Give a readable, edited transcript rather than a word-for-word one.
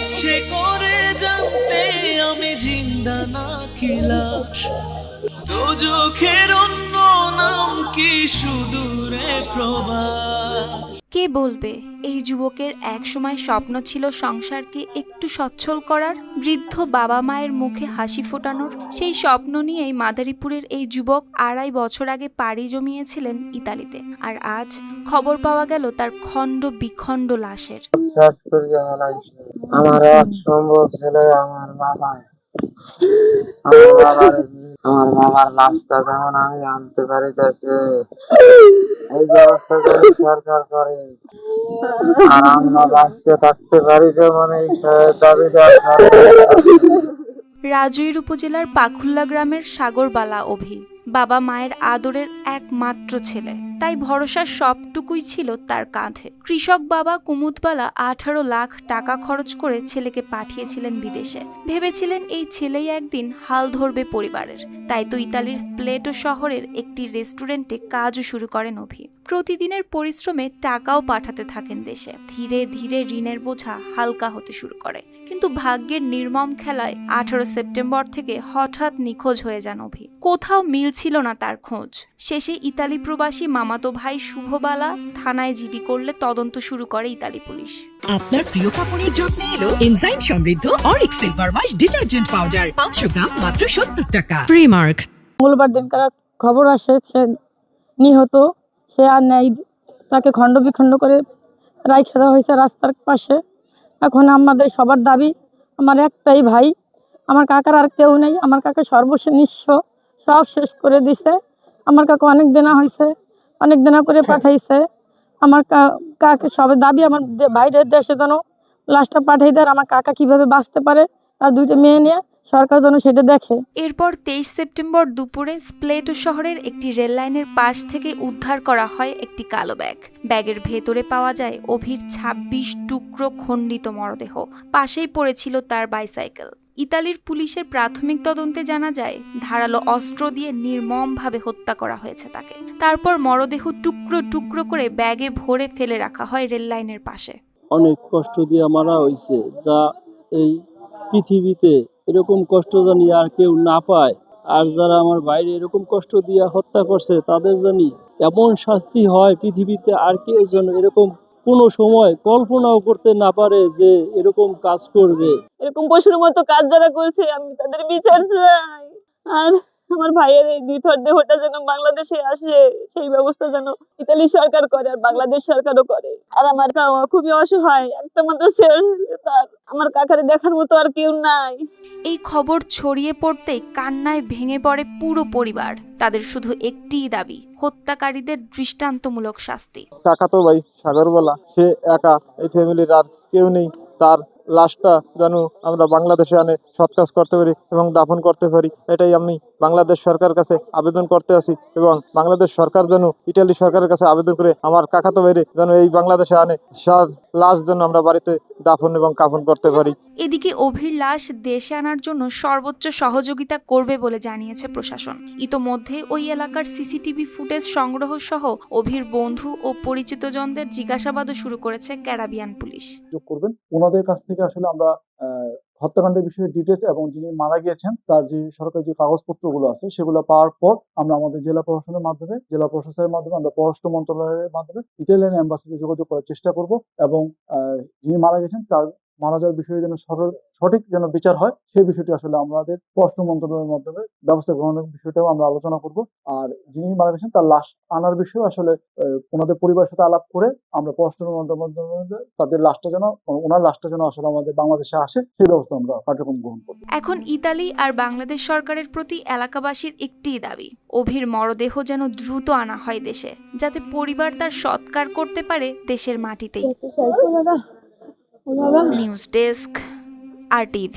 ইচ্ছে করে জানতে আমি জিন্দা নাকি লাশ, দোজখের অন্য নাম কি সুদূরে প্রবাস। কে বলবে এই যুবকের একসময় স্বপ্ন ছিল সংসারকে একটু সচ্ছল করার, বৃদ্ধ বাবা মায়ের মুখে হাসি ফোটানোর। সেই স্বপ্ন নিয়েই মাদারীপুরের এই যুবক 2.5 বছর আগে পাড়ি জমিয়েছিলেন ইতালিতে। আর আজ খবর পাওয়া গেল তার খণ্ড বিখণ্ড লাশের। আমার এক সম্ভব ছিল আমার বাবার লাশটা যখন আমি আনতে পারিতেছি, এই ব্যবস্থা করে সরকার করে, আর আমরা বাঁচতে থাকতে পারি যেমন এই দাবিটা। রাজৈর উপজেলার পাখুল্লা গ্রামের সাগরবালা অভি বাবা মায়ের আদরের একমাত্র ছেলে, তাই ভরসার সবটুকুই ছিল তার কাঁধে। কৃষক বাবা কুমুদবালা 18 লাখ টাকা খরচ করে ছেলেকে পাঠিয়েছিলেন বিদেশে। ভেবেছিলেন এই ছেলেই একদিন হাল ধরবে পরিবারের। তাই তো ইতালির স্প্লেটো শহরের একটি রেস্টুরেন্টে কাজও শুরু করেন অভি। প্রতিদিনের পরিশ্রমে টাকাও পাঠাতে থাকেন দেশে। ধীরে ধীরে ঋণের বোঝা হালকা হতে শুরু করে। কিন্তু ভাগ্যের নির্মম খেলায় 18 সেপ্টেম্বর থেকে হঠাৎ নিখোঁজ হয়ে যান অভি। কোথাও মিল ছিল না তার খোঁজ। শেষে ইতালি প্রবাসী মামাতো ভাই শুভবালা থানায় জিডি করলে তদন্ত শুরু করে ইতালি পুলিশ। আপনার প্রিয় কাপড়ের যত্নে এলো এনজাইম সমৃদ্ধ Arik silver wash detergent powder, 500 গ্রাম মাত্র 70 টাকা। প্রিমার্ক। মঙ্গলবার দিনকার খবর আসে সে নিহত, সে আর নেই, তাকে খণ্ড বিখণ্ড করে রাইখে দেওয়া হয়েছে রাস্তার পাশে। এখন আমাদের সবার দাবি, আমার একটাই ভাই, আমার কাকার আর কেউ নেই। আমার কাকা সর্বনিঃস্ব, সব শেষ করে দিছে। আমার কাকা অনেক দিনা হয়েছে, অনেক দিনা করে পাঠাইছে। আমার কাকে সবের দাবি, আমার বাইরের দেশে যেন লাশটা পাঠাই দেয়। আমার কাকা কিভাবে বাঁচতে পারে, তার 2টা মেয়ে নিয়ে সরকার যেন সেটা দেখে। এরপর 23 সেপ্টেম্বর দুপুরে স্প্লেটো শহরের একটি রেল লাইনের পাশ থেকে উদ্ধার করা হয় একটি কালো ব্যাগ। ব্যাগের ভেতরে পাওয়া যায় অভির 26 টুকরো খণ্ডিত মরদেহ। পাশেই পড়েছিল তার বাইসাইকেল। ইতালির পুলিশের প্রাথমিক তদন্তে জানা যায় ধারালো অস্ত্র দিয়ে নির্মমভাবে হত্যা করা হয়েছে তাকে। তারপর মরদেহ টুকরো টুকরো করে ব্যাগে ভরে ফেলে রাখা হয় রেল লাইনের পাশে। অনেক কষ্ট দিয়ে মারা হয়েছে, যা এই পৃথিবীতে এরকম কষ্ট জানি আর কেউ না পায়। আর যারা আমার বাইরে এরকম কষ্ট দিয়ে হত্যা করছে তাদের জানি এমন শাস্তি হয় পৃথিবীতে আর কেউ যেন এরকম কোনো সময় কল্পনাও করতে না পারে যে এরকম কাজ করবে। এরকম পশুর মতো কাজ যারা করছে, আমি তাদের বিচার চাই। আর আমার ভাইয়ের এই নিথর দেহটা যেন বাংলাদেশে আসে, সেই ব্যবস্থা যেন ইতালি সরকার করে আর বাংলাদেশ সরকারও করে। আর আমার খুবই অসহায়, একটা মাত্র ছেলে তার। আমার কাকারে দেখার মতো আর কেউ নাই। এই খবর ছড়িয়ে পড়তেই কান্নায় ভেঙে পড়ে পুরো পরিবার। তাদের শুধু একটিই দাবি, হত্যাকারীদের দৃষ্টান্তমূলক শাস্তি। কাকাতো ভাই সাগরবালা, সে একা, এই ফ্যামিলির আর কেউ নেই। তার লাশটা যেন আমরা বাংলাদেশে আনে সৎ কাজ করতে পারি এবং দাফন করতে পারি, এটাই আমি বাংলাদেশ সরকারের কাছে আবেদন করতে আছি। এবং বাংলাদেশ সরকার যেন ইটালি সরকারের কাছে আবেদন করে আমার কাকাতো ভাইরে যেন এই বাংলাদেশে আনে, লাশ যেন আমরা বাড়িতে দাফন এবং কাফন করতে পারি। এদিকে অভির লাশ দেশে আনার জন্য সর্বোচ্চ সহযোগিতা করবে বলে জানিয়েছে প্রশাসন। ইতোমধ্যে ওই এলাকার সিসিটিভি ফুটেজ সংগ্রহ সহ অভির বন্ধু ও পরিচিতজনদের জিজ্ঞাসাবাদও শুরু করেছে ক্যারাবিয়ান পুলিশ। করবেন ওনাদের কাছ থেকে আসলে আমরা হত্যাকাণ্ডের বিষয়ে ডিটেলস এবং যিনি মারা গিয়েছেন তার যে সরকারি যে কাগজপত্রগুলো আছে সেগুলো পাওয়ার পর আমরা আমাদের জেলা প্রশাসনের মাধ্যমে, জেলা প্রশাসনের মাধ্যমে, আমরা পররাষ্ট্র মন্ত্রণালয়ের মাধ্যমে ইতালিয়ান এম্বাসিতে যোগাযোগ করার চেষ্টা করব এবং যিনি মারা গেছেন তার মারা যাওয়ার বিষয়ে যেন সঠিক যেন বিচার হয় সেই বিষয়টি আসলে আমাদের পররাষ্ট্র মন্ত্রণালয়ের মাধ্যমে ব্যবস্থা গ্রহণের বিষয়টাও আমরা আলোচনা করব। আর যিনি মারা গেছেন তার লাশ আনার বিষয়ে আসলে ওনাদের পরিবারের সাথে আলাপ করে আমরা পররাষ্ট্র মন্ত্রণালয়ে তাদের লাশটা যেন, ওনার লাশটা যেন আসলে আমাদের বাংলাদেশে আসে সেই ব্যবস্থা আমরা কার্যক্রম গ্রহণ করব। এখন ইতালি আর বাংলাদেশ সরকারের প্রতি এলাকাবাসীর একটিই দাবি, অভির মরদেহ যেন দ্রুত আনা হয় দেশে, যাতে পরিবার তার সৎকার করতে পারে দেশের মাটিতেই। News desk, RTV।